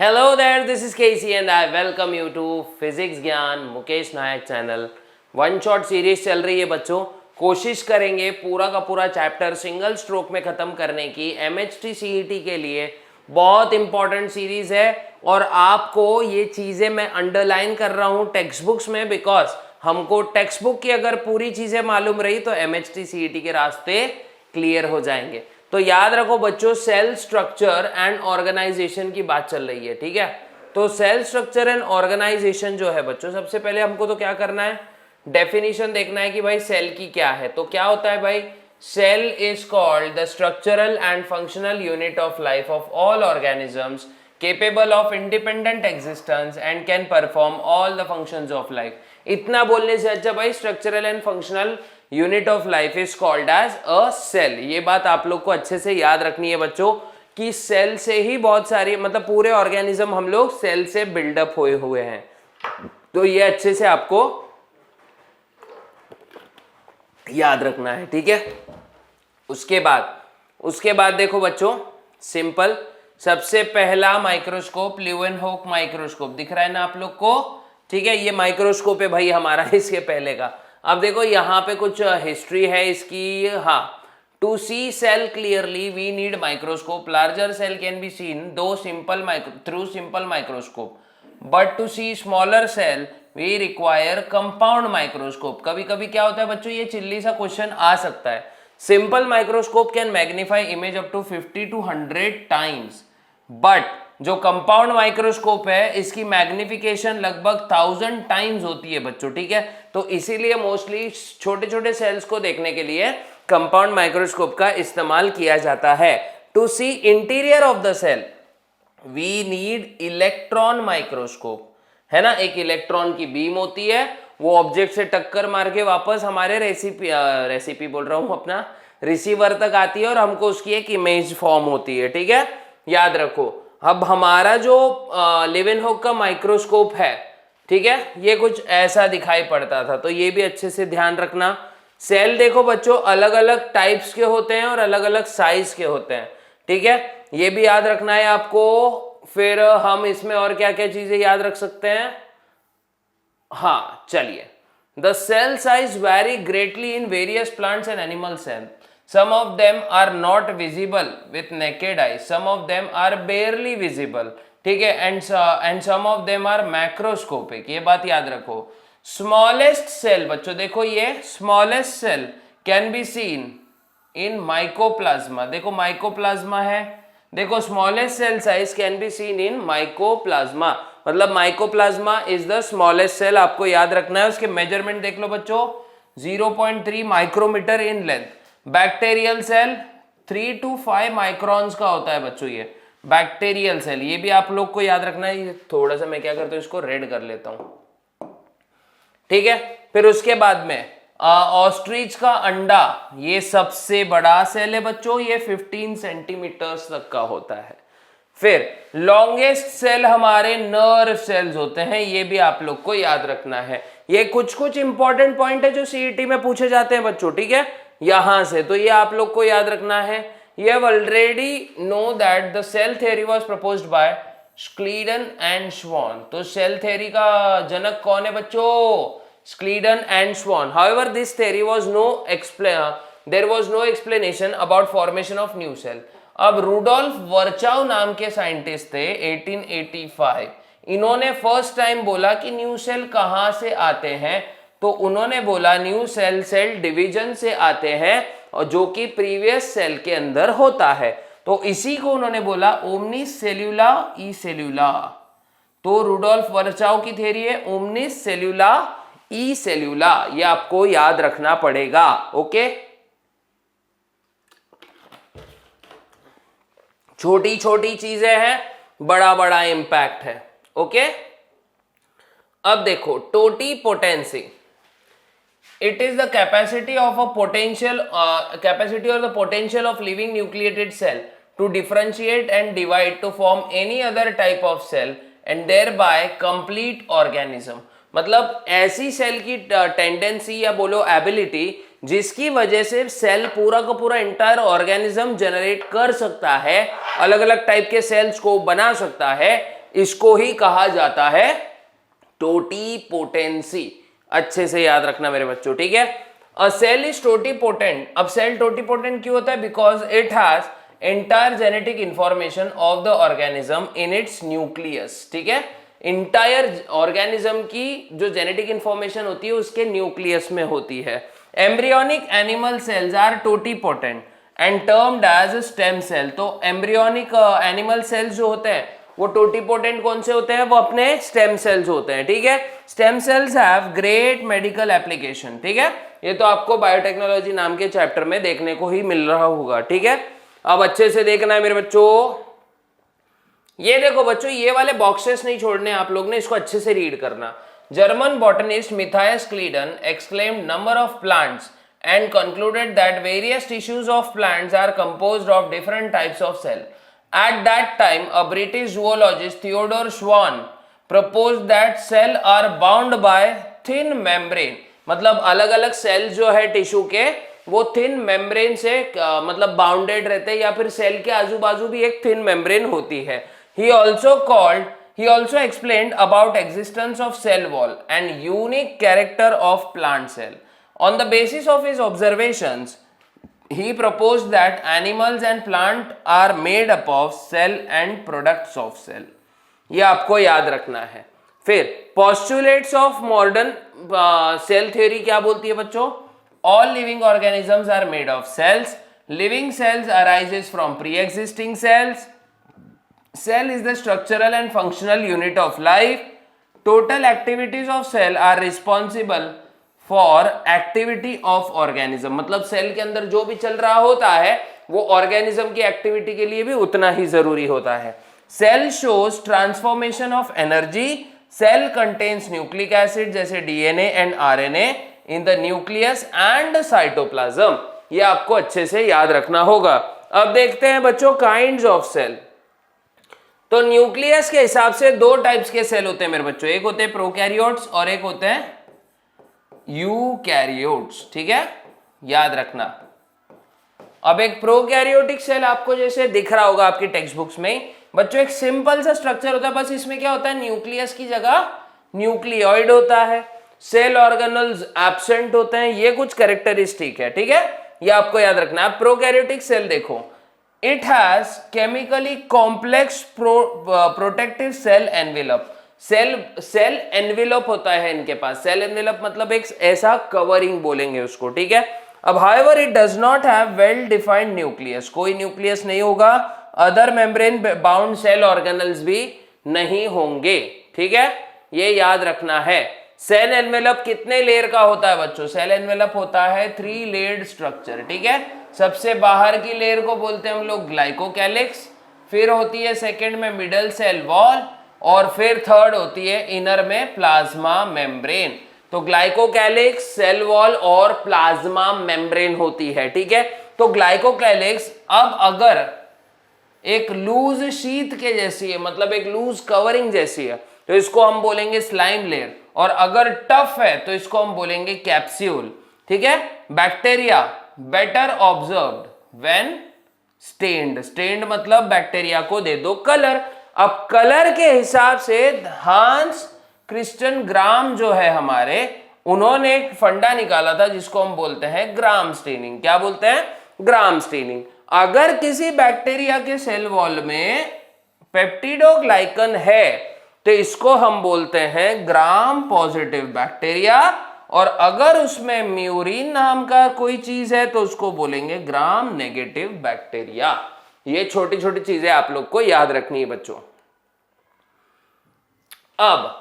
Hello there, this is Casey and I welcome you to physics ज्ञान मुकेश नायक channel. One shot series चल रही है बच्चों। कोशिश करेंगे पूरा का पूरा चैप्टर सिंगल स्ट्रोक में ख़त्म करने की। MHT CET के लिए बहुत इंपॉर्टेंट सीरीज है और आपको ये चीज़ें मैं अंडरलाइन कर रहा हूँ टेक्स्ट बुक्स में, बिकॉज हमको टेक्स्ट बुक की अगर पूरी चीज़ें मालूम रही तो MHT CET के रास्ते क्लियर हो जाएंगे। तो याद रखो बच्चों, सेल स्ट्रक्चर एंड ऑर्गेनाइजेशन की बात चल रही है, ठीक है। तो सेल स्ट्रक्चर एंड ऑर्गेनाइजेशन जो है बच्चों, सबसे पहले हमको तो क्या करना है, डेफिनेशन देखना है कि भाई सेल की क्या है। तो क्या होता है भाई, cell is called the structural and functional unit of life of all organisms capable of independent existence and can perform all the functions of life। इतना बोलने से अच्छा भाई, structural and functional unit of life is called as a cell. ये बात आप लोग को अच्छे से याद रखनी है बच्चों कि सेल से ही बहुत सारी, मतलब पूरे ऑर्गेनिज्म हम लोग सेल से बिल्डअप हुए हैं। तो ये अच्छे से आपको याद रखना है, ठीक है। उसके बाद देखो बच्चों, सिंपल, सबसे पहला माइक्रोस्कोप ल्यूवेनहोक माइक्रोस्कोप दिख रहा है ना आप लोग को, ठीक है। ये माइक्रोस्कोप है भाई हमारा इसके पहले का। अब देखो यहाँ पे कुछ हिस्ट्री है इसकी। हाँ, to see cell clearly we need microscope. Larger cell can be seen through simple microscope, but to see smaller cell we require compound microscope. कभी कभी क्या होता है बच्चों, ये चिल्ली सा क्वेश्चन आ सकता है। Simple microscope can magnify image up to 50 to 100 times, but जो कंपाउंड माइक्रोस्कोप है इसकी मैग्निफिकेशन लगभग 1000 टाइम्स होती है बच्चों, ठीक है। तो इसीलिए मोस्टली छोटे छोटे सेल्स को देखने के लिए कंपाउंड माइक्रोस्कोप का इस्तेमाल किया जाता है। To see interior of the cell we need electron microscope, है ना। एक इलेक्ट्रॉन की बीम होती है, वो ऑब्जेक्ट से टक्कर मार के वापस हमारे रेसिपी बोल रहा हूं अपना रिसीवर तक आती है और हमको उसकी एक इमेज फॉर्म होती है, ठीक है। याद रखो, अब हमारा जो लीवेनहोक का माइक्रोस्कोप है, ठीक है, ये कुछ ऐसा दिखाई पड़ता था। तो ये भी अच्छे से ध्यान रखना। सेल देखो बच्चों, अलग अलग टाइप्स के होते हैं और अलग अलग साइज के होते हैं, ठीक है। ये भी याद रखना है आपको। फिर हम इसमें और क्या क्या चीजें याद रख सकते हैं। हाँ चलिए, the cell size vary greatly in various plants and animal cell. Some of them are not visible with naked eye, some of them are barely visible, ठीक है, and some of them are macroscopic। ये बात याद रखो। Smallest cell बच्चों देखो, ये smallest cell can be seen in mycoplasma। देखो mycoplasma है, देखो smallest cell size can be seen in mycoplasma, मतलब mycoplasma is the smallest cell। आपको याद रखना है। उसके मेजरमेंट देख लो बच्चों, 0.3 micrometre in length. Bacterial cell 3 to 5 microns का होता है बच्चों ये बैक्टीरियल सेल। ये भी आप लोग को याद रखना है। थोड़ा सा मैं क्या करता हूँ, इसको रेड कर लेता हूं, ठीक है। फिर उसके बाद में ऑस्ट्रिच का अंडा, ये सबसे बड़ा सेल है बच्चों, ये 15 सेंटीमीटर्स तक का होता है। फिर लॉन्गेस्ट सेल हमारे नर्व सेल्स होते हैं, ये भी आप लोग को याद रखना है। ये कुछ इंपॉर्टेंट पॉइंट है जो सीईटी में पूछे जाते हैं बच्चों, ठीक है, यहां से। तो ये आप लोग को याद रखना है। You have already know that the cell theory was proposed by Schleiden and Schwann। तो सेल थ्योरी का जनक कौन है बच्चों, Schleiden and Schwann। However, this theory was there was no explanation about formation of new cell। अब Rudolph वर्चाउ नाम के scientist थे 1885, इन्होंने फर्स्ट टाइम बोला कि न्यू सेल कहां से आते हैं। तो उन्होंने बोला न्यू सेल डिवीजन से आते हैं, और जो कि प्रीवियस सेल के अंदर होता है। तो इसी को उन्होंने बोला ओमनिस सेल्यूला ई सेल्यूला। तो रूडोल्फ वर्चाउ की थ्योरी है ओमनिस सेल्यूला ई सेल्यूला, ये आपको याद रखना पड़ेगा, ओके। छोटी छोटी चीजें हैं, बड़ा बड़ा इंपैक्ट है, ओके। अब देखो, टोटी potency, it is the capacity of a potential capacity or the potential of living nucleated cell to differentiate and divide to form any other type of cell and thereby complete organism। मतलब ऐसी cell की tendency या बोलो ability जिसकी वजह से cell पूरा का पूरा इंटायर ऑर्गेनिज्म जनरेट कर सकता है, अलग अलग टाइप के सेल्स को बना सकता है, इसको ही कहा जाता है टोटीपोटेंसी। अच्छे से याद रखना मेरे बच्चों, ठीक है। अ सेल इज टोटीपोटेंट। अब सेल टोटीपोटेंट क्यों होता है? Because it has entire genetic information of the organism in its nucleus, ठीक है। इंटायर ऑर्गेनिज्म की जो जेनेटिक इंफॉर्मेशन होती है उसके न्यूक्लियस में होती है। Embryonic animal cells are totipotent and termed as stem cell. तो एम्ब्रियोनिक एनिमल सेल्स जो होते हैं वो टोटीपोटेंट कौन से होते हैं? वो अपने स्टेम सेल्स होते हैं, ठीक है। Stem cells have great medical application, ठीक है। ये तो आपको बायोटेक्नोलॉजी नाम के चैप्टर में देखने को ही मिल रहा होगा, ठीक है। अब अच्छे से देखना है मेरे बच्चों, ये देखो बच्चों, ये वाले बॉक्सेस नहीं छोड़ने आप लोग ने, इसको अच्छे से रीड करना। German botanist Matthias Schleiden exclaimed number of plants and concluded that various tissues of plants are composed of different types of cell. At that time, a British zoologist, Theodore Swan, proposed that cell are bound by thin membrane. मतलब अलग अलग cell जो है tissue के वो thin membrane से मतलब bounded रहते हैं, या फिर सेल के आजू बाजू भी एक थिन मेम्ब्रेन होती है। He also explained about existence of cell wall and unique character of plant cell. On the basis of his observations, he proposed that animals and plant are made up of cell and products of cell. ये आपको याद रखना है। फिर postulates of modern cell theory क्या बोलती है बच्चों? All living organisms are made of cells. Living cells arises from pre-existing cells. Cell is the structural and functional unit of life. Total activities of cell are responsible for activity of organism. मतलब cell के अंदर जो भी चल रहा होता है वो ऑर्गेनिज्म की एक्टिविटी के लिए भी उतना ही जरूरी होता है। Cell shows transformation of energy. Cell contains nucleic acid जैसे DNA and RNA in the nucleus and cytoplasm. ये आपको अच्छे से याद रखना होगा। अब देखते हैं बच्चों काइंड्स ऑफ सेल। तो न्यूक्लियस के हिसाब से दो टाइप्स के सेल होते हैं मेरे बच्चों, एक होते हैं प्रोकैरियोट्स और एक होते हैं यूकैरियोट्स, ठीक है, याद रखना। अब एक प्रोकैरियोटिक सेल आपको जैसे दिख रहा होगा आपकी टेक्स्ट बुक्स में बच्चों, एक सिंपल सा स्ट्रक्चर होता है, बस इसमें क्या होता है न्यूक्लियस की जगह न्यूक्लियोइड होता है, सेल ऑर्गेनल्स एब्सेंट होते हैं, ये कुछ कैरेक्टरिस्टिक है, ठीक है, ये आपको याद रखना है। प्रोकैरियोटिक सेल देखो, it has chemically complex protective cell envelope. Cell envelope होता है इनके पास। सेल एनवेलप मतलब एक ऐसा कवरिंग बोलेंगे उसको, ठीक है। अब however it does not have well defined nucleus, कोई न्यूक्लियस नहीं होगा। Other membrane bound cell organelles भी नहीं होंगे, ठीक है, ये याद रखना है। सेल एनवेलप कितने लेयर का होता है बच्चों? सेल एनवेलप होता है 3 लेयर्ड स्ट्रक्चर, ठीक है। सबसे बाहर की लेयर को बोलते हैं हम लोग ग्लाइकोकैलिक्स, फिर होती है सेकेंड में मिडल सेल वॉल, और फिर थर्ड होती है इनर में प्लाज्मा मेम्ब्रेन। तो ग्लाइकोकैलिक्स, सेल वॉल और प्लाज्मा मेम्ब्रेन होती है, ठीक है। तो ग्लाइकोकैलिक्स अब अगर एक लूज शीट के जैसी है, मतलब एक लूज कवरिंग जैसी है, तो इसको हम बोलेंगे स्लाइम लेयर, और अगर टफ है तो इसको हम बोलेंगे कैप्सूल, ठीक है। Bacteria better observed when stained. Stained मतलब बैक्टीरिया को दे दो कलर। अब कलर के हिसाब से हांस क्रिस्टियन ग्राम जो है हमारे, उन्होंने एक फंडा निकाला था जिसको हम बोलते हैं ग्राम स्टेनिंग। क्या बोलते हैं? Gram staining. अगर किसी बैक्टीरिया के सेल वॉल में पेप्टिडोग्लाइकन है तो इसको हम बोलते हैं ग्राम पॉजिटिव बैक्टीरिया, और अगर उसमें म्यूरिन नाम का कोई चीज है तो उसको बोलेंगे ग्राम नेगेटिव बैक्टीरिया। ये छोटी छोटी चीजें आप लोग को याद रखनी है बच्चों। अब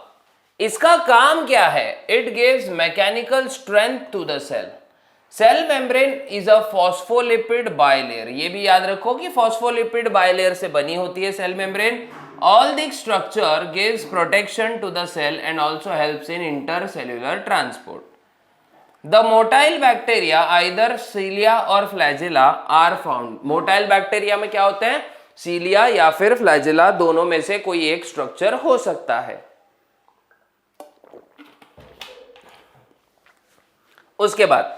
इसका काम क्या है? It gives mechanical strength to the cell. Cell membrane is a phospholipid bilayer. ये भी याद रखो कि फॉस्फोलिपिड बाइलेयर से बनी होती है cell membrane. All this structure gives protection to the cell and also helps in intercellular transport. The motile bacteria either cilia और flagella are found। Motile bacteria में क्या होते हैं? सीलिया या फिर फ्लैजेला, दोनों में से कोई एक स्ट्रक्चर हो सकता है। उसके बाद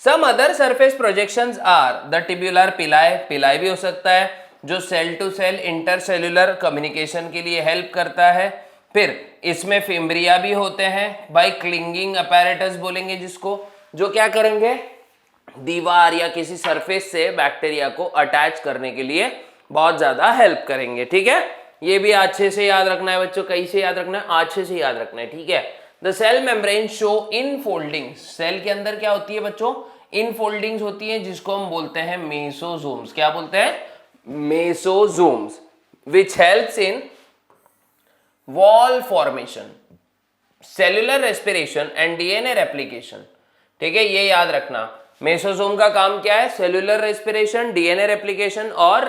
some other surface projections are the tubular pili, पिलाई भी हो सकता है, जो cell to cell intercellular communication के लिए हेल्प करता है। फिर इसमें फिम्ब्रिया भी होते हैं भाई, क्लिंगिंग अपैरेटस बोलेंगे जिसको, जो क्या करेंगे, दीवार या किसी सरफेस से बैक्टीरिया को अटैच करने के लिए बहुत ज्यादा हेल्प करेंगे। ठीक है, ये भी अच्छे से याद रखना है बच्चों। कैसे याद रखना है? अच्छे से याद रखना है। ठीक है, the cell membrane show in foldings, cell के अंदर क्या होती है बच्चों? इन फोल्डिंग्स होती है, जिसको हम बोलते हैं मेसोजोम्स। क्या बोलते हैं? Mesosomes, which helps in wall formation, cellular respiration and DNA replication. ठीक है, ये याद रखना। मेसोजोम का काम क्या है? सेल्यूलर रेस्पिरेशन, डीएनए रेप्लिकेशन और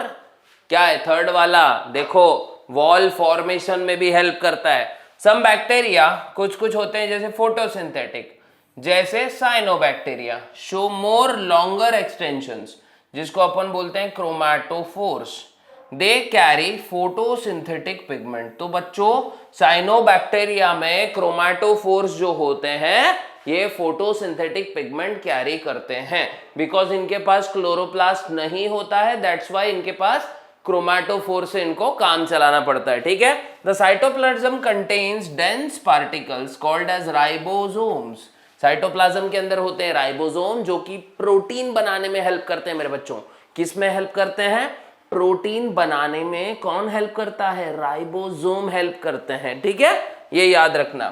क्या है थर्ड वाला? देखो, वॉल फॉर्मेशन में भी हेल्प करता है। सम बैक्टीरिया, कुछ होते हैं जैसे फोटोसिंथेटिक, जैसे cyanobacteria, show more longer extensions, जिसको अपन बोलते हैं chromatophores. They carry photosynthetic pigment. तो बच्चों, साइनोबैक्टीरिया में क्रोमैटोफोर्स जो होते हैं ये फोटोसिंथेटिक पिगमेंट कैरी करते हैं, बिकॉज इनके पास क्लोरोप्लास्ट नहीं होता है, दैट्स वाई इनके पास क्रोमैटोफोर से इनको काम चलाना पड़ता है। ठीक है, the cytoplasm contains dense particles called as ribosomes. Cytoplasm के अंदर होते हैं राइबोसोम, जो कि प्रोटीन बनाने में हेल्प करते हैं मेरे बच्चों। किस में हेल्प करते हैं? प्रोटीन बनाने में। कौन हेल्प करता है? राइबोसोम हेल्प करते हैं। ठीक है, ये याद रखना।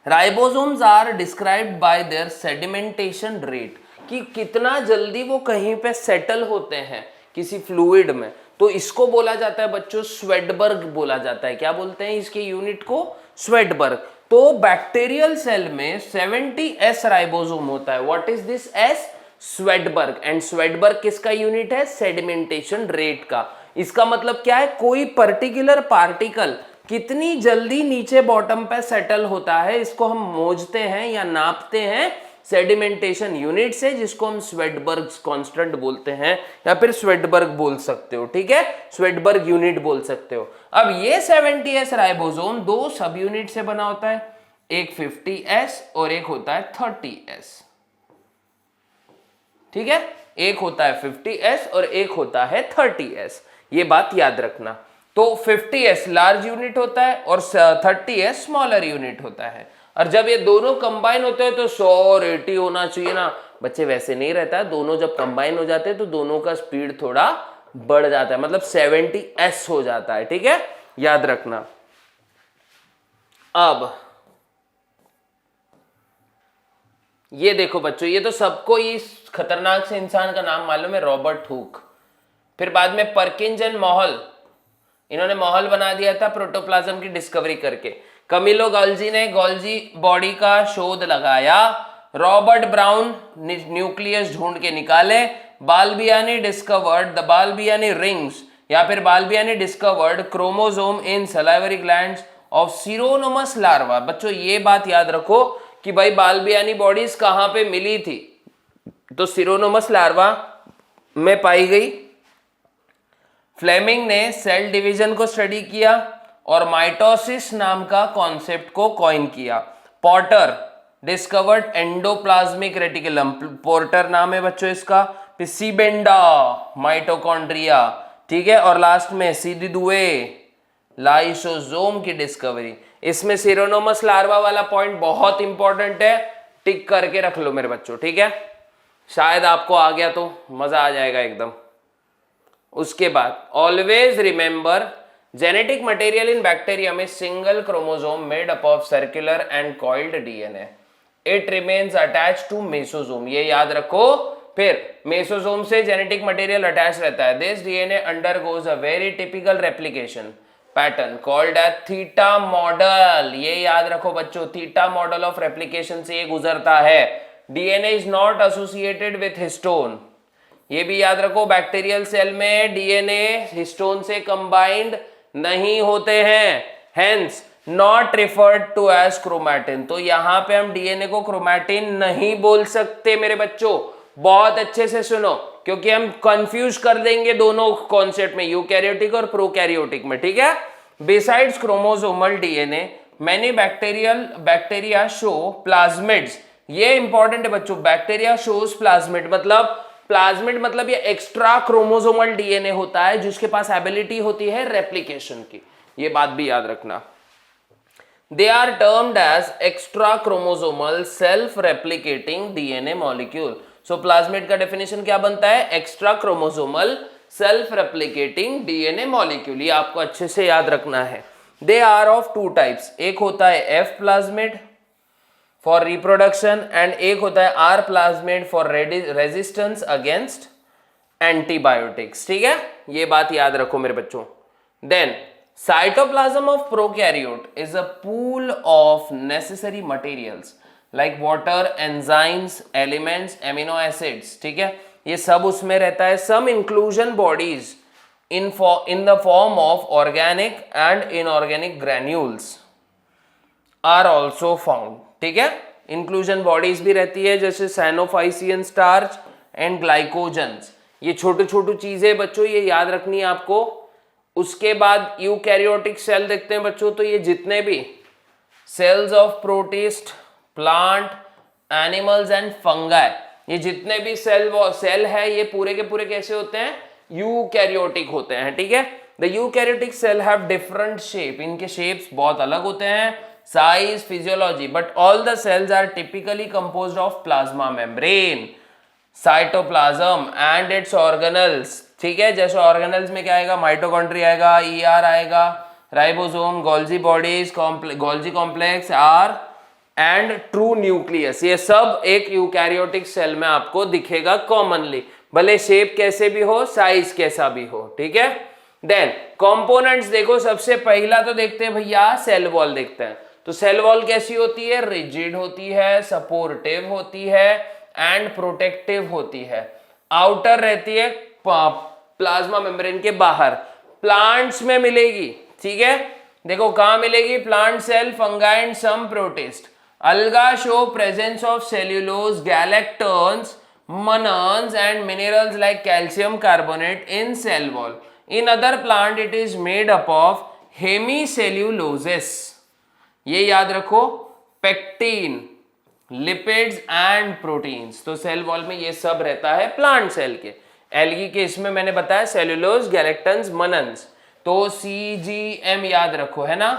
Ribosomes are described by their sedimentation rate, कि कितना जल्दी वो कहीं पे सेटल होते हैं किसी फ्लूइड में, तो इसको बोला जाता है बच्चों स्वेडबर्ग बोला जाता है। क्या बोलते हैं इसके यूनिट को? स्वेडबर्ग। तो बैक्टीरियल सेल में 70S राइबोसोम होता है। What is this S? Svedberg. And Svedberg किसका यूनिट है? सेडिमेंटेशन रेट का। इसका मतलब क्या है? कोई पर्टिकुलर पार्टिकल कितनी जल्दी नीचे बॉटम पे सेटल होता है, इसको हम मोजते हैं या नापते हैं सेडिमेंटेशन यूनिट से, जिसको हम स्वेडबर्ग कांस्टेंट बोलते हैं या फिर स्वेडबर्ग बोल सकते हो। ठीक है, स्वेडबर्ग यूनिट बोल सकते हो। अब ये 70S राइबोसोम दो सब यूनिट से बना होता है, एक 50S और एक होता है 30S। ठीक है, एक होता है 50S और एक होता है 30S, ये बात याद रखना। तो 50S लार्ज यूनिट होता है और 30S स्मॉलर यूनिट होता है। और जब ये दोनों कंबाइन होते हैं तो 100 और 80 होना चाहिए ना बच्चे, वैसे नहीं रहता है। दोनों जब कंबाइन हो जाते हैं तो दोनों का स्पीड थोड़ा बढ़ जाता है, मतलब 70S हो जाता है। ठीक है, याद रखना। अब ये देखो बच्चों, ये तो सबको इस खतरनाक से इंसान का नाम मालूम है, रॉबर्ट हुक। फिर बाद में परकिंस एंड मॉहल, इन्होंने मॉहल बना दिया था प्रोटोप्लाज्म की डिस्कवरी करके। कमिलो गोल्जी ने गोल्जी बॉडी का शोध लगाया। रॉबर्ट ब्राउन न्यूक्लियस ढूंढ के निकाले। Balbiani discovered the Balbiani rings, या फिर Balbiani discovered chromosome in salivary glands of Chironomus larva. बच्चों ये बात याद रखो कि भाई बाल्बियानी बॉडीज कहां पे मिली थी, तो सिरोनोमस लार्वा में पाई गई। फ्लेमिंग ने सेल डिवीजन को स्टडी किया और माइटोसिस नाम का कॉन्सेप्ट को कॉइन किया। Potter discovered endoplasmic reticulum, porter नाम है बच्चों इसका। पिसीबेंडा माइटोकॉन्ड्रिया, ठीक है, और लास्ट में सीधी दुए लाइसोसोम की डिस्कवरी। इसमें सिरोनोमस लार्वा वाला पॉइंट बहुत इंपॉर्टेंट है, टिक करके रख लो मेरे बच्चों। ठीक है, शायद आपको आ गया तो मजा आ जाएगा एकदम। उसके बाद always remember genetic material in bacteria में single chromosome made up of circular and coiled DNA, it remains attach to mesosome, ये याद रखो। फिर मेसोसोम से जेनेटिक मटेरियल अटैच रहता है। This DNA undergoes a very typical replication pattern called as theta model, ये याद रखो बच्चों, थीटा मॉडल ऑफ रेप्लिकेशन से ये गुजरता है। DNA is not associated with histone, ये भी याद रखो, बैक्टीरियल सेल में डीएनए हिस्टोन से कंबाइंड नहीं होते हैं, hence not referred to as chromatin. तो यहां पे हम डीएनए को क्रोमैटिन नहीं बोल सकते मेरे बच्चों, बहुत अच्छे से सुनो, क्योंकि हम कंफ्यूज कर देंगे दोनों कॉन्सेप्ट में, यूकैरियोटिक और प्रोकैरियोटिक में। ठीक है, besides chromosomal DNA many bacteria show plasmids, ये इंपॉर्टेंट है बच्चों, बैक्टीरिया शोज प्लाज्मिड, मतलब प्लाज्मिड मतलब ये एक्स्ट्रा क्रोमोसोमल डीएनए होता है जिसके पास एबिलिटी होती है रेप्लिकेशन की, ये बात भी याद रखना। They are termed as extra chromosomal self replicating DNA molecule. So plasmid का डेफिनेशन क्या बनता है? Extra chromosomal self replicating DNA molecule, ये आपको अच्छे से याद रखना है। They are of two types, एक होता है F plasmid for reproduction and एक होता है R plasmid for resistance against antibiotics. ठीक है, ये बात याद रखो मेरे बच्चों। Then cytoplasm of prokaryote is a pool of necessary materials like water, enzymes, elements, amino acids. ठीक है, ये सब उसमें रहता है। Some inclusion bodies in the form of organic and inorganic granules are also found। ठीक है, इंक्लूजन बॉडीज भी रहती है जैसे सैनोफाइसियन स्टार्च एंड ग्लाइकोजन्स। ये छोटी छोटी चीजें बच्चों ये याद रखनी है आपको। उसके बाद यूकैरियोटिक सेल देखते हैं बच्चों, तो ये जितने भी cells of protist, plant, animals and fungi, ये जितने भी सेल है ये पूरे के पूरे कैसे होते हैं? यूकैरियोटिक होते हैं। ठीक है, the eukaryotic cell have different shape, इनके शेप्स बहुत अलग होते हैं, size, physiology, but all the cells are typically composed of plasma membrane, cytoplasm and its organelles. ठीक है, जैसे ऑर्गेनल्स में क्या आएगा? माइटोकॉन्ड्रिया आएगा, ईआर आएगा, ribosome, Golgi bodies, Golgi complex, are and true nucleus, ये सब एक यूकैरियोटिक सेल में आपको दिखेगा कॉमनली, भले शेप कैसे भी हो, साइज कैसा भी हो। ठीक है, देन कंपोनेंट्स देखो, सबसे पहला तो देखते हैं भैया सेल वॉल देखते हैं। तो सेल वॉल कैसी होती है? रिजिड होती है, सपोर्टिव होती है एंड प्रोटेक्टिव होती है। आउटर रहती है प्लाज्मा मेम्ब्रेन के बाहर, प्लांट्स में मिलेगी। ठीक है, देखो कहां मिलेगी? Plant cell, fungi and some protist. Alga show presence of cellulose, galactans, monones and minerals like calcium carbonate in cell wall. In other plant it is made up of hemicelluloses, ये याद रखो, पेक्टिन, लिपिड्स एंड प्रोटीन्स। तो cell wall में ये सब रहता है plant cell के। एल्गी के इसमें मैंने बताया सेल्यूलोज, गैलेक्टन्स, मनन्स, तो CGM याद रखो, है ना?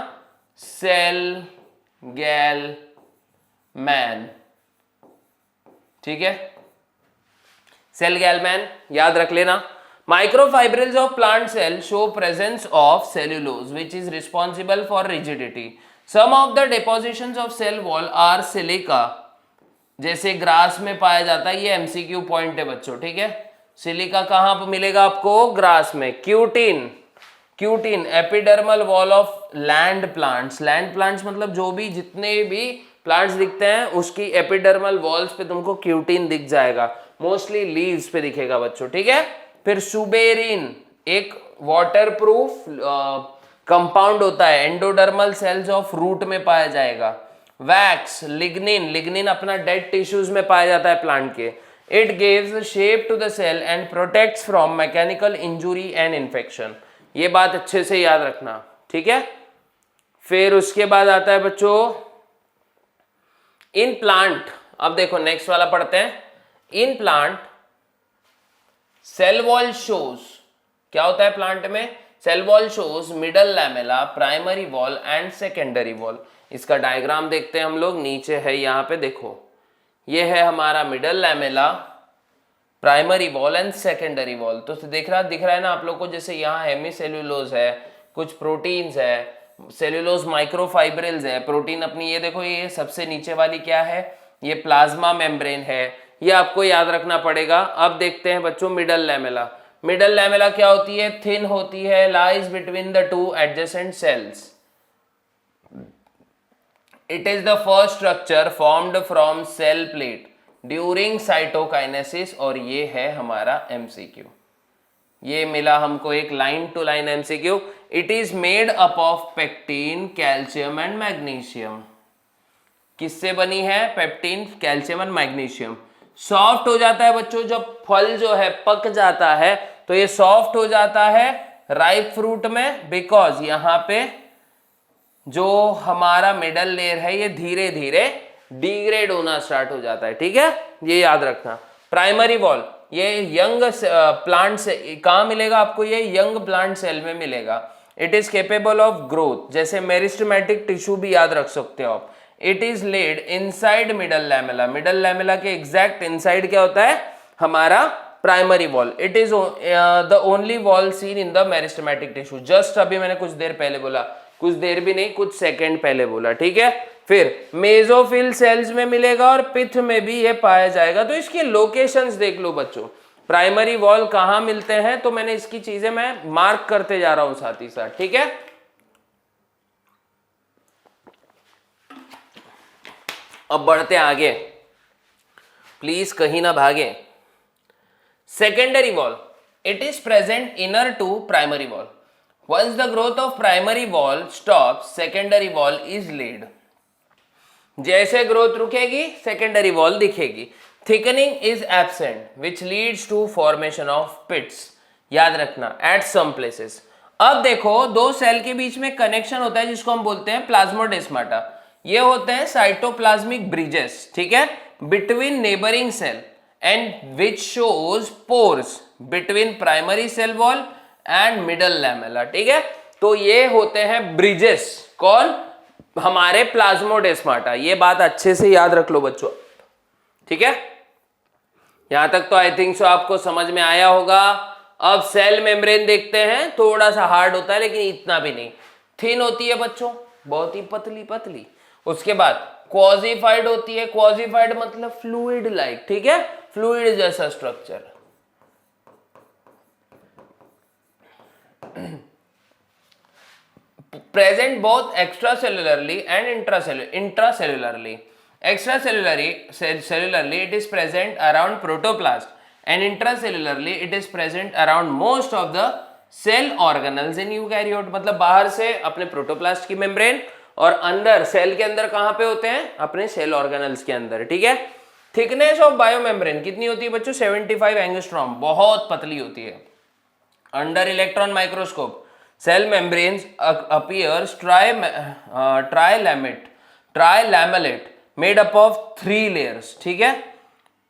सेल गैल मैन। ठीक है, सेल गैलमैन याद रख लेना। Microfibrils of plant cell show presence of cellulose which is responsible for rigidity. Some of the depositions of cell wall are silica, जैसे ग्रास में पाया जाता है, ये एमसीक्यू पॉइंट है बच्चों। ठीक है, सिलिका कहां पर मिलेगा आपको? ग्रास में। Cutin, cutin epidermal wall of land plants, land plants मतलब जो भी जितने भी प्लांट्स दिखते हैं उसकी एपिडर्मल वॉल्स पे तुमको क्यूटिन दिख जाएगा, मोस्टली लीव्स पे दिखेगा बच्चों। ठीक है, फिर सुबेरिन एक वाटरप्रूफ कंपाउंड होता है, एंडोडर्मल सेल्स ऑफ रूट में पाया जाएगा। वैक्स, लिग्निन, लिग्निन अपना डेड टिश्यूज में पाया जाता है प्लांट के। It gives shape to the cell and protects from mechanical injury and infection, ये बात अच्छे से याद रखना। ठीक है, फिर उसके बाद आता है बच्चों इन प्लांट। अब देखो नेक्स्ट वाला पढ़ते हैं। In plant cell wall shows, क्या होता है प्लांट में? Cell wall shows middle lamella, primary wall and secondary wall. इसका डायग्राम देखते हैं हम लोग, नीचे है यहाँ पे देखो, ये है हमारा middle lamella, primary wall and secondary wall. तो दिख रहा है ना आप लोग को, जैसे यहाँ हेमीसेल्यूलोज है, कुछ प्रोटीन्स है, सेल्यूलोज माइक्रोफाइब्रिल्स है, प्रोटीन अपनी ये देखो, ये सबसे नीचे वाली क्या है? ये प्लाज्मा मेम्ब्रेन है, ये आपको याद रखना पड़ेगा। अब देखते हैं बच्चों मिडल लैमेला। मिडल लैमेला क्या होती है? थिन होती है, lies between the two adjacent cells. It is the first structure formed from cell plate during cytokinesis, और ये है हमारा एमसीक्यू। ये मिला हमको एक line to line MCQ. It is made up of pectin, calcium and magnesium. किससे बनी है? Pectin, calcium and magnesium. Soft हो जाता है बच्चों जब फल जो है पक जाता है, तो ये सॉफ्ट हो जाता है राइप फ्रूट में, बिकॉज यहाँ पे जो हमारा मिडल लेयर है ये धीरे धीरे डिग्रेड होना स्टार्ट हो जाता है। ठीक है, ये याद रखना। प्राइमरी वॉल, ये यंग प्लांट से कहाँ मिलेगा आपको, ये यंग प्लांट सेल में मिलेगा। It is capable of growth, जैसे मेरिस्टेमेटिक टिश्यू भी याद रख सकते हो आप। It is laid inside middle lamella, middle lamella के एग्जैक्ट इनसाइड क्या होता है हमारा primary wall. It is the only wall seen in the meristematic tissue. Just अभी मैंने कुछ देर पहले बोला, कुछ देर भी नहीं, कुछ सेकंड पहले बोला, ठीक है। फिर मेसोफिल सेल्स में मिलेगा और पिथ में भी ये पाया जाएगा। तो इसकी लोकेशंस देख लो बच्चों, प्राइमरी वॉल कहां मिलते हैं, तो मैंने इसकी चीजें मैं मार्क करते जा रहा हूं साथ ही साथ, ठीक है। अब बढ़ते आगे, प्लीज कहीं ना भागे। Secondary wall, it is present inner to primary wall. Once the growth of primary wall stop, secondary wall is laid. जैसे ग्रोथ रुकेगी सेकेंडरी वॉल दिखेगी। Thickening is absent which leads to formation of pits, याद रखना, at some places. अब देखो दो cell के बीच में कनेक्शन होता है जिसको हम बोलते हैं प्लाज्मोडेस्माटा। ये होते हैं साइटोप्लाज्मिक ब्रिजेस, ठीक है, between neighbouring cell and which shows pores between primary cell wall and middle lamella, ठीक है। तो ये होते हैं ब्रिजेस, कौन, हमारे प्लाज्मोडेस्माटा। ये बात अच्छे से याद रख लो बच्चों, ठीक है। यहां तक तो आई थिंक सो आपको समझ में आया होगा। अब सेल मेम्ब्रेन देखते हैं, थोड़ा सा हार्ड होता है लेकिन इतना भी नहीं, थिन होती है बच्चों, बहुत ही पतली पतली। उसके बाद क्वाजीफाइड होती है, क्वाजीफाइड मतलब फ्लूइड लाइक, ठीक है, फ्लूइड जैसा structure. present both extracellularly and intracellularly. Cellularly it is present around protoplasm and intracellularly it is present around most of the cell organelles in eukaryote। मतलब बाहर से अपने प्रोटोप्लास्ट की मेम्ब्रेन और अंदर सेल के अंदर कहां पे होते हैं, अपने सेल ऑर्गेनल्स के अंदर, ठीक है। थिकनेस ऑफ बायोमेम्ब्रेन कितनी होती है बच्चों, 75 एंगस्ट्रॉम, बहुत पतली होती है। Under electron microscope cell membranes appears trilamelate made up of 3 layers, ठीक है।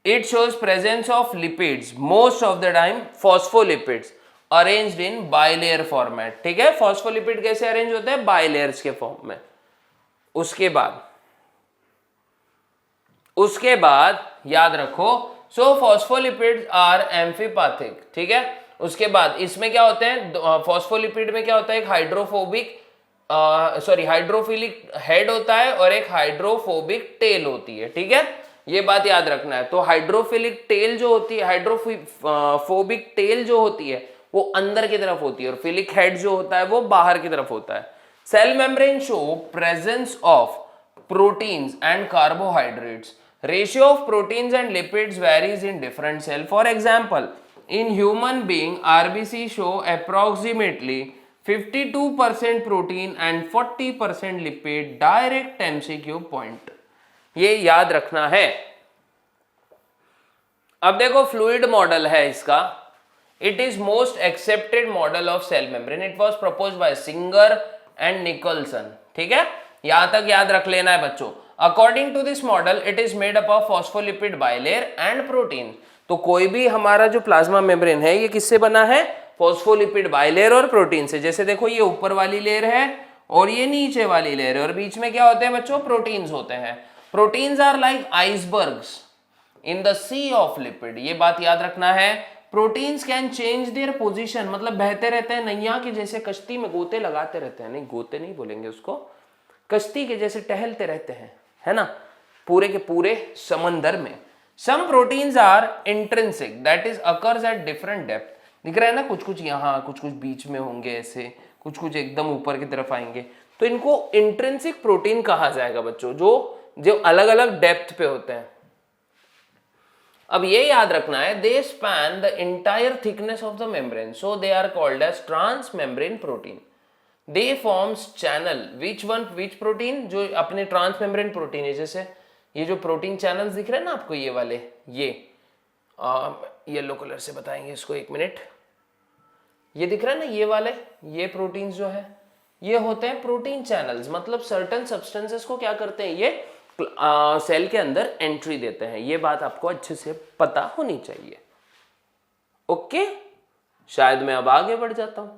It shows presence of lipids, most of the time phospholipids arranged in bilayer format, ठीक है। phospholipid कैसे अरेंज होते हैं, बाइलेयर्स के फॉर्म में। उसके बाद याद रखो, so phospholipids are amphipathic, ठीक है। उसके बाद इसमें क्या होते हैं, फॉस्फोलिपिड में क्या होता है, एक हाइड्रोफिलिक हेड होता है और एक हाइड्रोफोबिक टेल होती है, ठीक है। ये बात याद रखना है। तो हाइड्रोफिलिक टेल जो होती है, हाइड्रोफोबिक टेल जो होती है वो अंदर की तरफ होती है और फिलिक हेड जो होता है वो बाहर की तरफ होता है। Cell membrane show presence of proteins and carbohydrates. Ratio of proteins and lipids varies in different cell. For example, in human being RBC show approximately 52% protein and 40% lipid। direct MCQ point, ये याद रखना है। अब देखो fluid model है इसका, it is most accepted model of cell membrane. It was proposed by Singer and Nicolson, ठीक है। यहां तक याद रख लेना है बच्चों। According to this model it is made up of phospholipid bilayer and protein. तो कोई भी हमारा जो प्लाज्मा मेम्ब्रेन है ये किससे बना है, फॉस्फोलिपिड बाइलेयर और प्रोटीन से। जैसे देखो ये ऊपर वाली लेयर है और ये नीचे वाली लेयर है और बीच में क्या होते हैं बच्चों, प्रोटीन्स होते हैं। Proteins are like icebergs in the sea of lipid, ये बात याद रखना है। Proteins can change their position, मतलब बहते रहते हैं नैया के जैसे, कश्ती में गोते लगाते रहते हैं, नहीं गोते नहीं बोलेंगे उसको, कश्ती के जैसे टहलते रहते हैं, है ना, पूरे के पूरे समंदर में। Some proteins are intrinsic, that is occurs at different depth। दिख रहा है ना, कुछ कुछ यहाँ, कुछ कुछ बीच में होंगे ऐसे, कुछ कुछ एकदम ऊपर की तरफ आएंगे, तो इनको इंट्रिंसिक प्रोटीन कहा जाएगा बच्चों, जो अलग अलग डेप्थ पे होते हैं। अब ये याद रखना है, they span the entire thickness of the membrane, so they are called as transmembrane protein. They forms channel, which protein, जो अपने ट्रांस मेम्ब्रेन प्रोटीन है, जैसे ये जो प्रोटीन चैनल्स दिख रहे हैं ना आपको, ये वाले, ये येलो कलर से बताएंगे इसको, एक मिनट, ये दिख रहा है ना ये वाले, ये प्रोटीन्स जो है ये होते हैं प्रोटीन चैनल्स। मतलब सर्टेन सब्सटेंसेस को क्या करते हैं, ये सेल के अंदर एंट्री देते हैं। ये बात आपको अच्छे से पता होनी चाहिए। ओके, शायद मैं अब आगे बढ़ जाता हूं।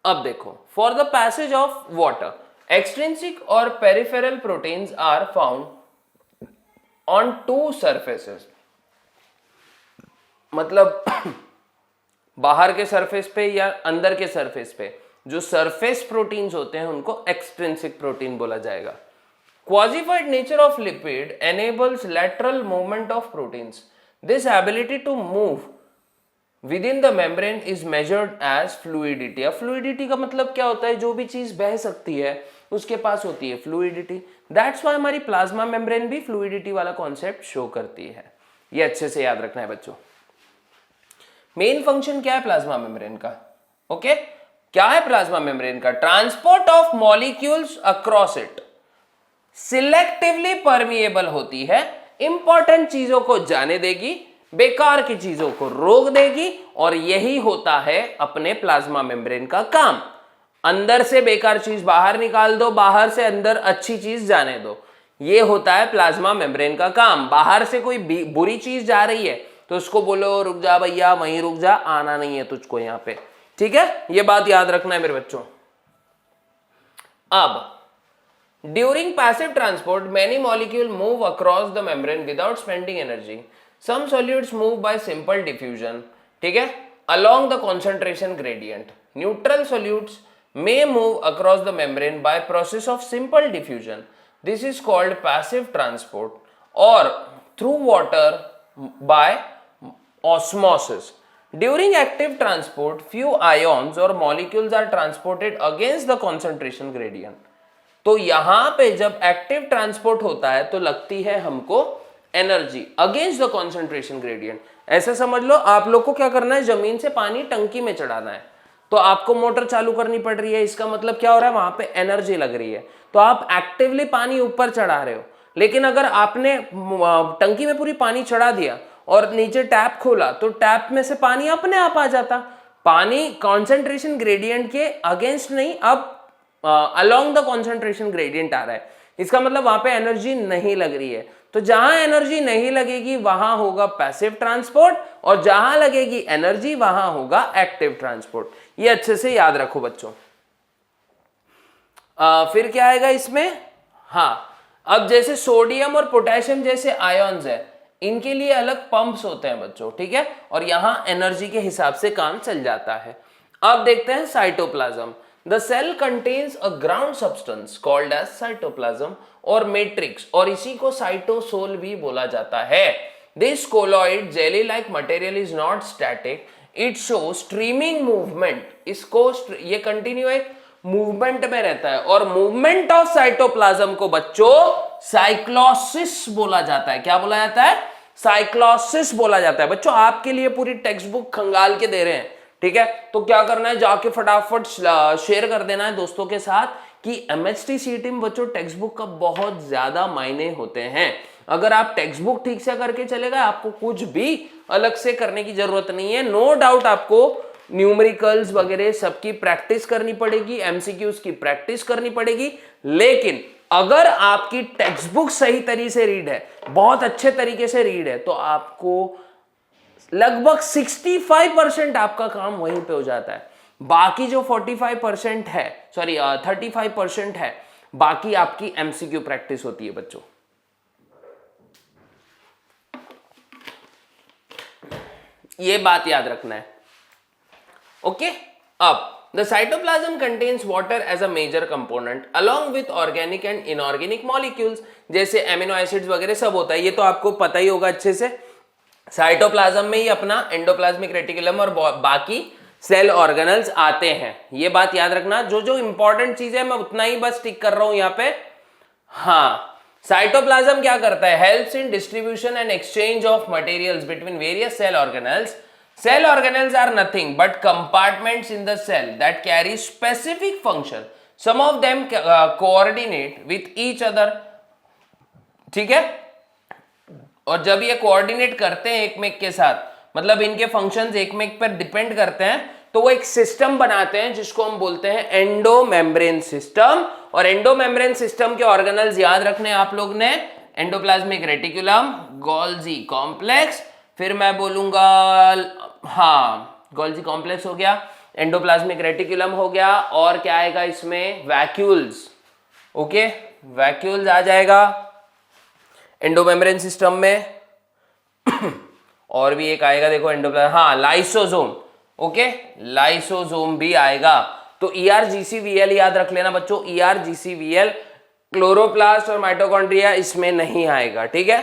अब देखो, for the passage of water extrinsic और peripheral proteins are found on two surfaces, मतलब बाहर के सरफेस पे या अंदर के सरफेस पे जो सरफेस प्रोटीन्स होते हैं उनको एक्सट्रिंसिक प्रोटीन बोला जाएगा। Quasi fluid nature of lipid enables lateral movement of proteins. This ability to move within the membrane is measured as fluidity. अब fluidity का मतलब क्या होता है? जो भी चीज बह सकती है उसके पास होती है fluidity. That's why हमारी प्लाज्मा मेम्ब्रेन भी fluidity वाला कॉन्सेप्ट शो करती है। ये अच्छे से याद रखना है बच्चों। मेन फंक्शन क्या है प्लाज्मा मेम्ब्रेन का? ओके, क्या है प्लाज्मा मेम्ब्रेन का? Transport of molecules across it, selectively permeable होती है, इंपॉर्टेंट चीजों को जाने देगी, बेकार की चीजों को रोक देगी, और यही होता है अपने प्लाज्मा मेम्ब्रेन का काम। अंदर से बेकार चीज बाहर निकाल दो, बाहर से अंदर अच्छी चीज जाने दो, ये होता है प्लाज्मा मेम्ब्रेन का काम। बाहर से कोई बुरी चीज जा रही है तो उसको बोलो रुक जा भैया, वहीं रुक जा, आना नहीं है तुझको यहां पे, ठीक है? ये बात याद रखना है मेरे बच्चों। अब during passive transport, many molecules move across the membrane without spending energy. Some solutes move by simple diffusion, ठीक है, along the concentration gradient. Neutral solutes may move across the membrane by process of simple diffusion. This is called passive transport, or through water by osmosis. During active transport, few ions or molecules are transported against the concentration gradient. तो यहां पे जब active transport होता है तो लगती है हमको energy against the concentration gradient. ऐसा समझ लो, आप लोग को क्या करना है, जमीन से पानी टंकी में चढ़ाना है, तो आपको मोटर चालू करनी पड़ रही है। इसका मतलब क्या हो रहा है, वहां पे एनर्जी लग रही है, तो आप एक्टिवली पानी ऊपर चढ़ा रहे हो। लेकिन अगर आपने टंकी में पूरी पानी चढ़ा दिया और नीचे टैप खोला तो टैप में से पानी अपने आप आ जाता। पानी कॉन्सेंट्रेशन ग्रेडियंट के अगेंस्ट नहीं, अब अलोंग द कॉन्सेंट्रेशन ग्रेडियंट आ रहा है। इसका मतलब वहां पे एनर्जी नहीं लग रही है। तो जहां एनर्जी नहीं लगेगी वहां होगा पैसिव ट्रांसपोर्ट, और जहां लगेगी एनर्जी वहां होगा एक्टिव ट्रांसपोर्ट। ये अच्छे से याद रखो बच्चों। फिर क्या आएगा इसमें? हाँ, अब जैसे सोडियम और पोटेशियम जैसे आयन्स है, इनके लिए अलग पंप्स होते हैं बच्चों, ठीक है, और यहां एनर्जी के हिसाब से काम चल जाता है। अब देखते हैं cytoplasm. The cell contains a ground substance called as cytoplasm और matrix, और इसी को साइटोसोल भी बोला जाता है। This colloid jelly-like material is not static, it shows streaming movement. इसको ये कंटिन्यू एक मूवमेंट में रहता है, और मूवमेंट ऑफ साइटोप्लाज्म को बच्चों साइक्लोसिस बोला जाता है। क्या बोला जाता है? साइक्लोसिस बोला जाता है। बच्चों आपके लिए पूरी टेक्स्ट बुक खंगाल के दे रहे हैं, ठीक है, तो क्या करना है, जाके फटाफट शेयर कर देना है दोस्तों के साथ कि एमएचटी सीईटी में बच्चों टेक्स्ट बुक का बहुत ज्यादा मायने होते हैं। अगर आप टेक्स्ट बुक ठीक से करके चले गए, आपको कुछ भी अलग से करने की जरूरत नहीं है। नो डाउट आपको न्यूमेरिकल्स वगैरह सबकी प्रैक्टिस करनी पड़ेगी, एमसीक्यूज की प्रैक्टिस करनी पड़ेगी, लेकिन अगर आपकी टेक्स्ट बुक सही तरीके से रीड है, बहुत अच्छे तरीके से रीड है, तो आपको लगभग 65% आपका काम वहीं पे हो जाता है। बाकी जो 45% है, सॉरी 35% है, बाकी आपकी एमसीक्यू प्रैक्टिस होती है बच्चों। ये बात याद रखना है, ओके। अब the cytoplasm contains water as a major component along with organic and inorganic molecules, जैसे एमिनो एसिड्स वगैरह सब होता है, ये तो आपको पता ही होगा अच्छे से। साइटोप्लाज्म में ही अपना एंडोप्लाज्मिक रेटिकुलम और बाकी सेल ऑर्गेनल्स आते हैं। ये बात याद रखना, जो जो इंपॉर्टेंट चीज है मैं उतना ही बस टिक कर रहा हूं यहाँ पे। हाँ, साइटोप्लाज्म क्या करता है? Helps in distribution and exchange of materials between various cell organelles. Cell organelles are nothing but compartments in the cell that carry specific function. Some of them coordinate with each other, ठीक है, और जब ये coordinate करते हैं एक में के साथ, मतलब इनके फंक्शंस एक में पर डिपेंड करते हैं, तो वो एक सिस्टम बनाते हैं जिसको हम बोलते हैं एंडोमेम्ब्रेन सिस्टम। और एंडोमेम्ब्रेन सिस्टम के ऑर्गेनल्स याद रखने आप लोग ने, एंडोप्लाज्मिक रेटिकुलम, गोल्जी कॉम्प्लेक्स, फिर मैं बोलूंगा हाँ गोल्जी कॉम्प्लेक्स हो गया, एंडोप्लाज्मिक रेटिकुलम हो गया, और क्या आएगा इसमें, वैक्यूल्स। ओके, वैक्यूल्स आ जाएगा एंडोमेम्ब्रेन सिस्टम में। और भी एक आएगा देखो एंडोप्लाज्म, हाँ लाइसोसोम। ओके, लाइसोसोम भी आएगा। तो ERGCVL याद रख लेना बच्चों, ERGCVL, क्लोरोप्लास्ट और माइटोकॉन्ड्रिया इसमें नहीं आएगा, ठीक है।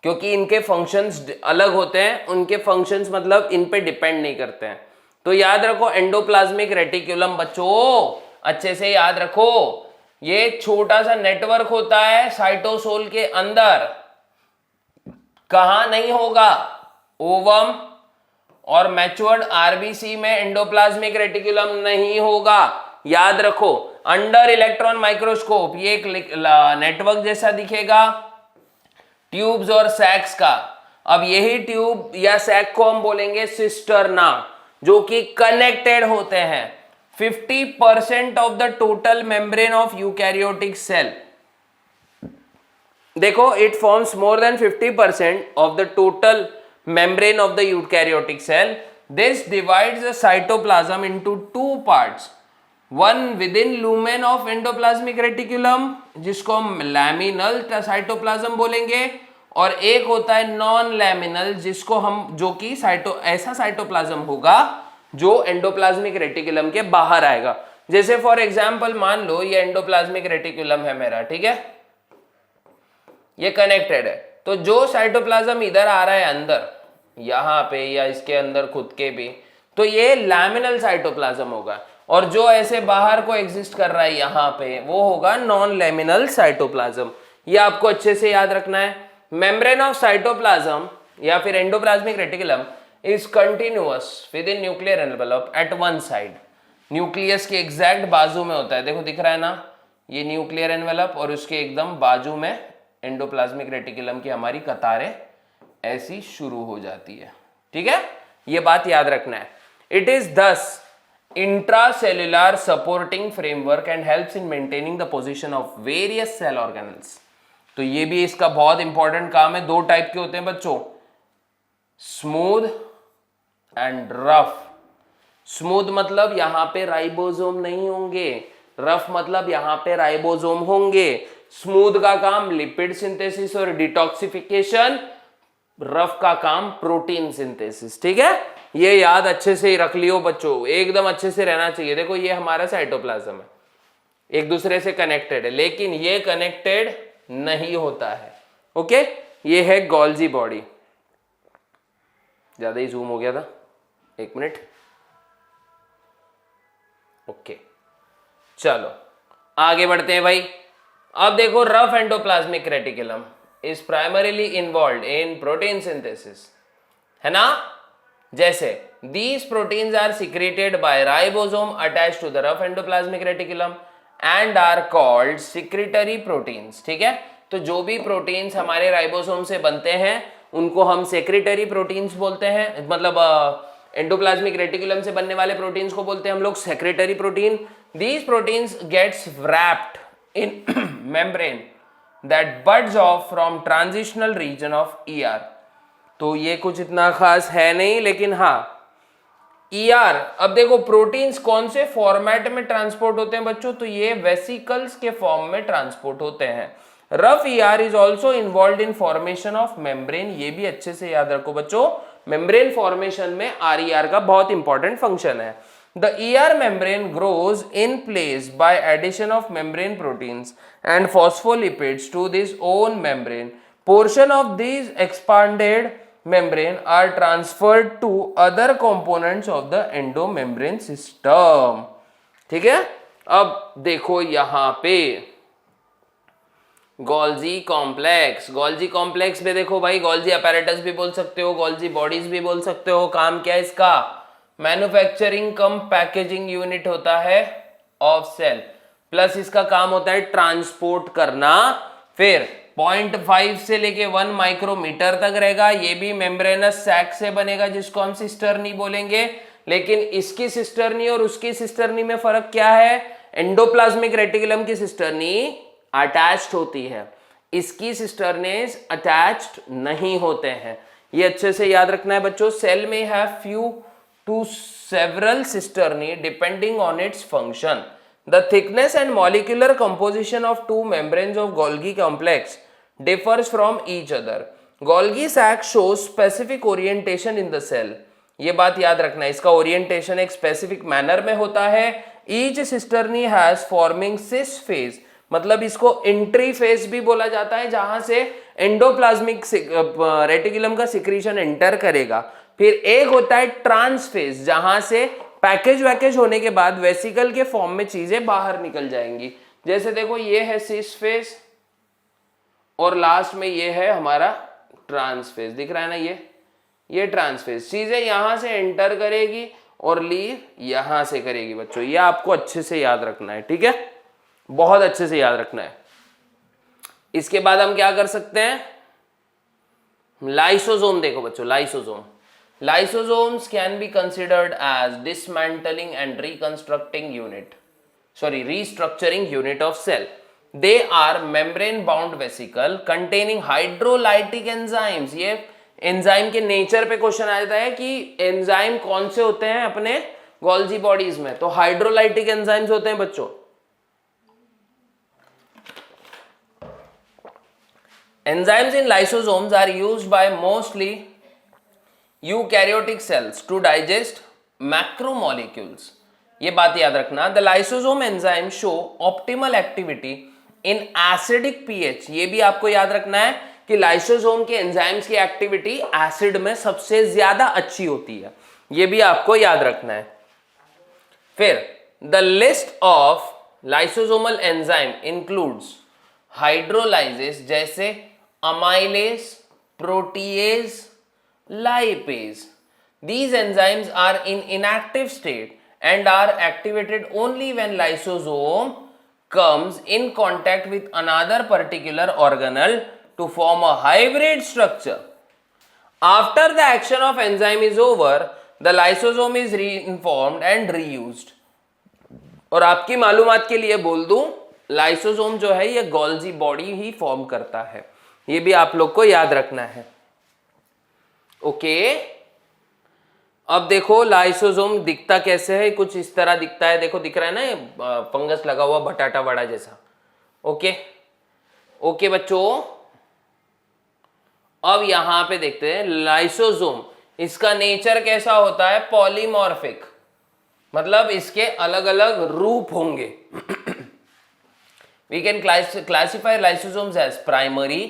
क्योंकि इनके फंक्शंस अलग होते हैं, उनके फंक्शंस मतलब इन पे डिपेंड नहीं करते हैं। तो याद रखो एंडोप्लाज्मिक रेटिकुलम बच्चों, अच्छे से याद रखो, ये छोटा सा नेटवर्क होता है साइटोसोल के अंदर। कहां नहीं होगा, ओवम और मैच्योर्ड आरबीसी में एंडोप्लाज्मिक रेटिकुलम नहीं होगा, याद रखो। अंडर इलेक्ट्रॉन माइक्रोस्कोप ये एक नेटवर्क जैसा दिखेगा ट्यूब्स और सैक्स का। अब यही ट्यूब या सैक को हम बोलेंगे सिस्टर्ना, जो कि कनेक्टेड होते हैं। 50% of the total membrane of eukaryotic cell, देखो it forms more than 50% of the total membrane of the eukaryotic cell. This divides the cytoplasm into two parts, one within lumen of endoplasmic reticulum जिसको हम लैमिनल cytoplasm बोलेंगे, और एक होता है non लैमिनल जिसको हम, जो कि ऐसा साइटोप्लाज्म होगा जो एंडोप्लाज्मिक रेटिकुलम के बाहर आएगा। जैसे फॉर एग्जांपल मान लो ये एंडोप्लाज्मिक रेटिकुलम है मेरा, ठीक है, ये कनेक्टेड है। तो जो साइटोप्लाज्म इधर आ रहा है अंदर, यहां पे या इसके अंदर खुद के भी, तो ये लैमिनल साइटोप्लाज्म होगा, और जो ऐसे बाहर को एग्जिस्ट कर रहा है यहां पे, वो होगा नॉन लैमिनल साइटोप्लाज्म। ये आपको अच्छे से याद रखना है। मेम्ब्रेन ऑफ साइटोप्लाज्म या फिर endoplasmic reticulum is continuous with in nuclear envelope at one side. Nucleus के एग्जैक्ट बाजू में होता है, देखो दिख रहा है ना, ये न्यूक्लियर एनवेलप, और उसके एकदम बाजू में एंडोप्लाज्मिक रेटिकुलम की हमारी कतारें ऐसी शुरू हो जाती है, ठीक है, ये बात याद रखना है। It is the intracellular supporting framework and helps in maintaining the position of various cell organelles. तो ये भी इसका बहुत इंपॉर्टेंट काम है। दो टाइप के होते हैं बच्चों, स्मूथ एंड रफ। स्मूथ मतलब यहां पे राइबोसोम नहीं होंगे, रफ मतलब यहां पे राइबोसोम होंगे। स्मूथ का काम लिपिड सिंथेसिस और डिटॉक्सिफिकेशन, रफ का काम प्रोटीन सिंथेसिस, ठीक है। ये याद अच्छे से ही रख लियो बच्चों, एकदम अच्छे से रहना चाहिए। देखो ये हमारा साइटोप्लाज्म है, एक दूसरे से कनेक्टेड है, लेकिन ये कनेक्टेड नहीं होता है। ओके, ये है गोल्जी बॉडी। ज्यादा ही जूम हो गया था, एक मिनट। ओके, चलो आगे बढ़ते हैं भाई। अब देखो rough endoplasmic reticulum is primarily involved in protein synthesis, है ना। जैसे these proteins are secreted by ribosome attached to the rough endoplasmic reticulum and are called secretory proteins, ठीक है। तो जो भी प्रोटीन्स हमारे राइबोसोम से बनते हैं उनको हम सेक्रेटरी प्रोटीन्स बोलते हैं, मतलब एंडोप्लाज्मिक रेटिकुलम से बनने वाले प्रोटीन्स को बोलते हैं हम लोग secretary protein. these proteins gets wrapped in membrane that buds off from transitional region of ER। तो ये कुछ इतना खास है नहीं, लेकिन हाँ ER। अब देखो प्रोटीन्स कौन से फॉर्मेट में ट्रांसपोर्ट होते हैं बच्चों, तो ये वेसिकल्स के फॉर्म में ट्रांसपोर्ट होते हैं। Rough ER is also involve in formation of membrane. ये भी अच्छे से याद रखो बच्चों, मेम्ब्रेन फॉर्मेशन में RER का बहुत इंपॉर्टेंट फंक्शन है। The ER membrane grows in place by addition of membrane proteins and phospholipids to this own membrane. Portion of these expanded membrane are transferred to other components of the endomembrane system, ठीक है। अब देखो यहां पे Golgi complex. Golgi complex में देखो भाई, Golgi apparatus भी बोल सकते हो, गोल्जी बॉडीज भी बोल सकते हो। काम क्या है इसका, मैन्युफैक्चरिंग कम पैकेजिंग यूनिट होता है ऑफ सेल, प्लस इसका काम होता है ट्रांसपोर्ट करना। फिर 0.5 से लेके 1 माइक्रोमीटर तक रहेगा। ये भी मेम्ब्रेनस सैक से बनेगा जिसको हम सिस्टर्नी बोलेंगे। लेकिन इसकी सिस्टर्नी और उसकी सिस्टर्नी में फर्क क्या है, एंडोप्लाज्मिक रेटिकुलम की सिस्टर्नी अटैच्ड होती है, इसकी सिस्टर्नेज अटैच्ड नहीं होते हैं। ये अच्छे से याद रखना है बच्चों। सेल में have few to several cisternae depending on its function. The thickness and molecular composition of two membranes of Golgi complex differs from each other. Golgi sac shows specific orientation in the cell. ये बात याद रखना है, इसका orientation एक specific manner में होता है। Each cisternae has forming cis face, मतलब इसको एंट्री फेज भी बोला जाता है, जहां से एंडोप्लाज्मिक रेटिकुलम का सिक्रीशन एंटर करेगा। फिर एक होता है ट्रांस फेज, जहां से पैकेज वैकेज होने के बाद वेसिकल के फॉर्म में चीजें बाहर निकल जाएंगी। जैसे देखो ये है सिस फेज और लास्ट में ये है हमारा ट्रांस फेज, दिख रहा है ना, ये ट्रांस फेज। चीजें यहां से एंटर करेगी और लीव यहां से करेगी बच्चों। ये आपको अच्छे से याद रखना है, ठीक है, बहुत अच्छे से याद रखना है। इसके बाद हम क्या कर सकते हैं, लाइसोसोम देखो बच्चों, lysosomes can be considered as dismantling and reconstructing unit, restructuring unit of cell. They are membrane bound vesicle containing hydrolytic enzymes. ये एंजाइम के नेचर पे क्वेश्चन आ जाता है कि एंजाइम कौन से होते हैं अपने गोल्जी बॉडीज में, तो हाइड्रोलाइटिक एंजाइम्स होते हैं बच्चों। Enzymes in lysosomes are used by mostly eukaryotic cells to digest macromolecules. ये बात याद रखना। The lysosome enzymes show optimal activity in acidic pH. ये भी आपको याद रखना है कि लाइसोसोम के एंजाइम्स की एक्टिविटी एसिड में सबसे ज्यादा अच्छी होती है, ये भी आपको याद रखना है। फिर the list of lysosomal enzyme includes hydrolases, जैसे amylase, protease, lipase. These enzymes are in inactive state and are activated only when lysosome comes in contact with another particular organelle to form a hybrid structure. After the action of enzyme is over, the lysosome is reinformed and reused. और आपकी मालूमात के लिए बोल दूं, lysosome जो है ये गोल्जी बॉडी ही फॉर्म करता है, ये भी आप लोग को याद रखना है। ओके, अब देखो लाइसोसोम दिखता कैसे है, कुछ इस तरह दिखता है, देखो दिख रहा है ना, ये फंगस लगा हुआ बटाटा वड़ा जैसा। ओके बच्चों, अब यहां पे देखते हैं लाइसोसोम, इसका नेचर कैसा होता है, पॉलीमॉर्फिक, मतलब इसके अलग अलग रूप होंगे। We can classify lysosomes as primary,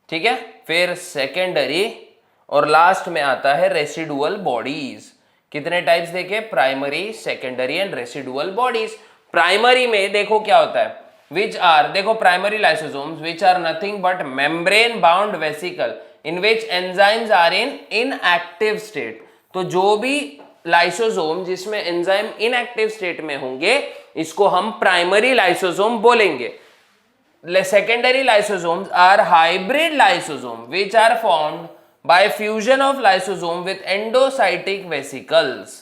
ठीक है, फिर सेकेंडरी और लास्ट में आता है रेसिडुअल बॉडीज। कितने टाइप्स देखे, primary, secondary and residual bodies. Primary में देखो क्या होता है, विच आर, देखो primary lysosomes which are nothing but membrane bound vesicle in which enzymes are in inactive state. तो जो भी लाइसोसोम जिसमें एंजाइम इनएक्टिव स्टेट में होंगे इसको हम प्राइमरी लाइसोसोम बोलेंगे। Secondary lysosomes are hybrid lysosome which are formed by fusion of lysosome with endocytic vesicles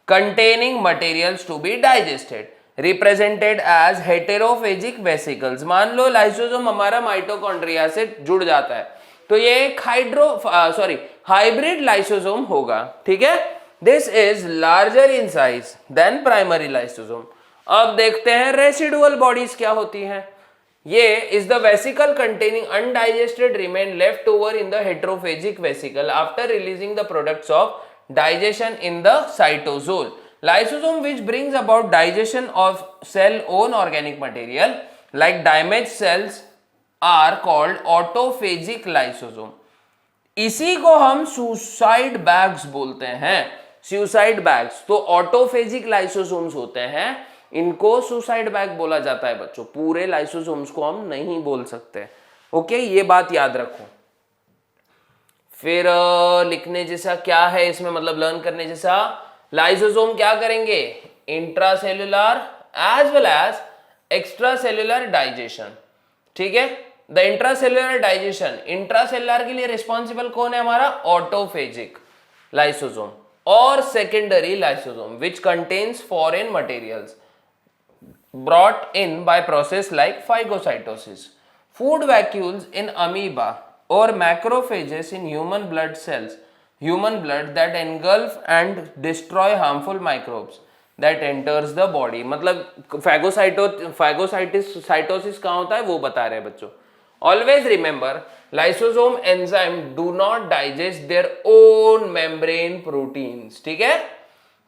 containing materials to be digested, represented as heterophagic vesicles। मान लो लाइसोसोम हमारा mitochondria से जुड़ जाता है तो ये एक हाइब्रिड लाइसोसोम होगा, ठीक है। This is larger in size than primary lysosome. अब देखते हैं रेसिडुअल बॉडीज क्या होती हैं। ये is the vesicle containing undigested remain left over in the heterophagic vesicle after releasing the products of digestion in the cytosol. Lysosome which brings about digestion of cell own organic material like damaged cells are called autophagic lysosome. इसी को हम suicide bags बोलते हैं, suicide bags. तो ऑटोफेजिक lysosomes होते हैं, इनको suicide bag बोला जाता है बच्चों। पूरे लाइसोसोम्स को हम नहीं बोल सकते, ओके, ये बात याद रखो। फिर लिखने जैसा क्या है इसमें, मतलब लर्न करने जैसा, लाइसोसोम क्या करेंगे, intracellular as well as extracellular digestion, ठीक है। द इंट्रासेल्युलर डाइजेशन, इंट्रासेल्युलर के लिए रिस्पॉन्सिबल कौन है हमारा, ऑटोफेजिक लाइसोसोम। और secondary lysosome which contains foreign materials brought in by process like phagocytosis। Food vacuoles in amoeba or macrophages in human blood cells, human blood that engulf and destroy harmful microbes that enters the body. मतलब phagocytosis कहाँ होता है वो बता रहे हैं बच्चों. Always remember, lysosome enzyme do not digest their own membrane proteins. ठीक है?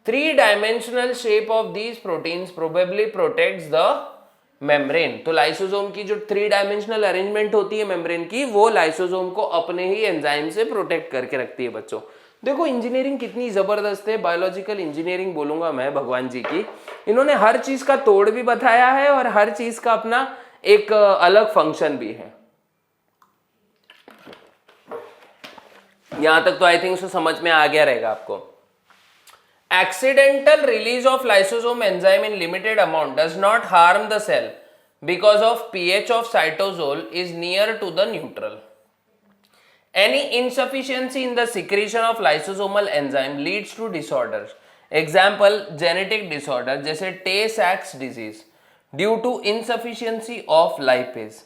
3-dimensional shape of these proteins probably protects the membrane. तो लाइसोसोम की जो 3-dimensional अरेंजमेंट होती है मेम्ब्रेन की, वो लाइसोसोम को अपने ही एंजाइम से प्रोटेक्ट करके रखती है बच्चों. देखो इंजीनियरिंग कितनी जबरदस्त है. बायोलॉजिकल इंजीनियरिंग बोलूंगा मैं भगवान जी की. इन्होंने हर चीज का तोड़ भी बताया है और हर चीज का अपना एक अलग फंक्शन भी है. यहां तक तो आई थिंक सो समझ में आ गया रहेगा आपको. Accidental release of lysosome enzyme in limited amount does not harm the cell because of pH of cytosol is near to the neutral. Any insufficiency in the secretion of lysosomal enzyme leads to disorders. Example, genetic disorder जैसे Tay-Sachs disease due to insufficiency of lipase.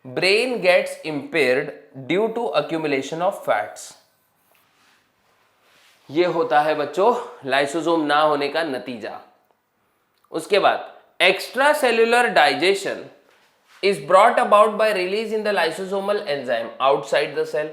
Brain gets impaired due to accumulation of fats. ये होता है बच्चों lysosome ना होने का नतीजा. उसके बाद extra cellular digestion is brought about by release in the lysosomal enzyme outside the cell.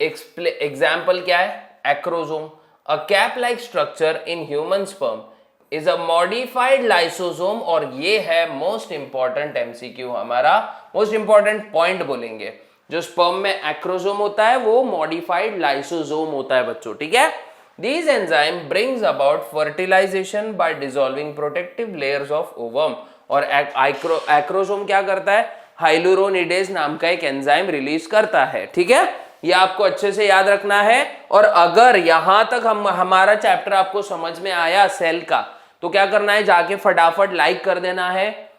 Example क्या है? Acrosome, a cap like structure in human sperm is a modified lysosome. और ये है मोस्ट इंपॉर्टेंट एमसीक्यू, हमारा most important point बोलेंगे. जो sperm में acrosome होता है वो मॉडिफाइड लाइसोसोम होता है बच्चों. ठीक है? These enzyme brings about fertilization by dissolving protective layers of ovum. और एक्रोसोम क्या करता है? हाइलुरोनिडेज नाम का एक एंजाइम रिलीज करता है. ठीक है? ये आपको अच्छे से याद रखना है. और अगर यहां तक हमारा चैप्टर आपको समझ में आया सेल का, तो क्या करना है? जाके फटाफट लाइक कर देना है,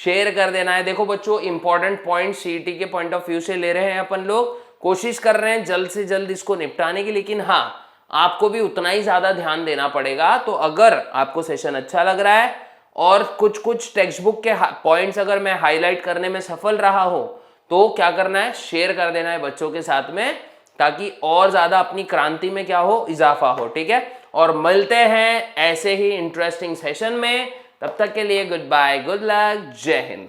शेयर कर देना है. देखो बच्चों इंपॉर्टेंट पॉइंट सीईटी के पॉइंट ऑफ व्यू से ले रहे हैं अपन लोग, कोशिश कर रहे हैं जल्द से जल्द इसको निपटाने की. लेकिन हाँ, आपको भी उतना ही ज्यादा ध्यान देना पड़ेगा. तो अगर आपको सेशन अच्छा लग रहा है और कुछ टेक्स्ट बुक के पॉइंट्स अगर मैं हाईलाइट करने में सफल रहा हो, तो क्या करना है? शेयर कर देना है बच्चों के साथ में, ताकि और ज्यादा अपनी क्रांति में क्या हो? इजाफा हो. ठीक है? और मिलते हैं ऐसे ही इंटरेस्टिंग सेशन में. तब तक के लिए गुड बाय, गुड लक, जय हिंद.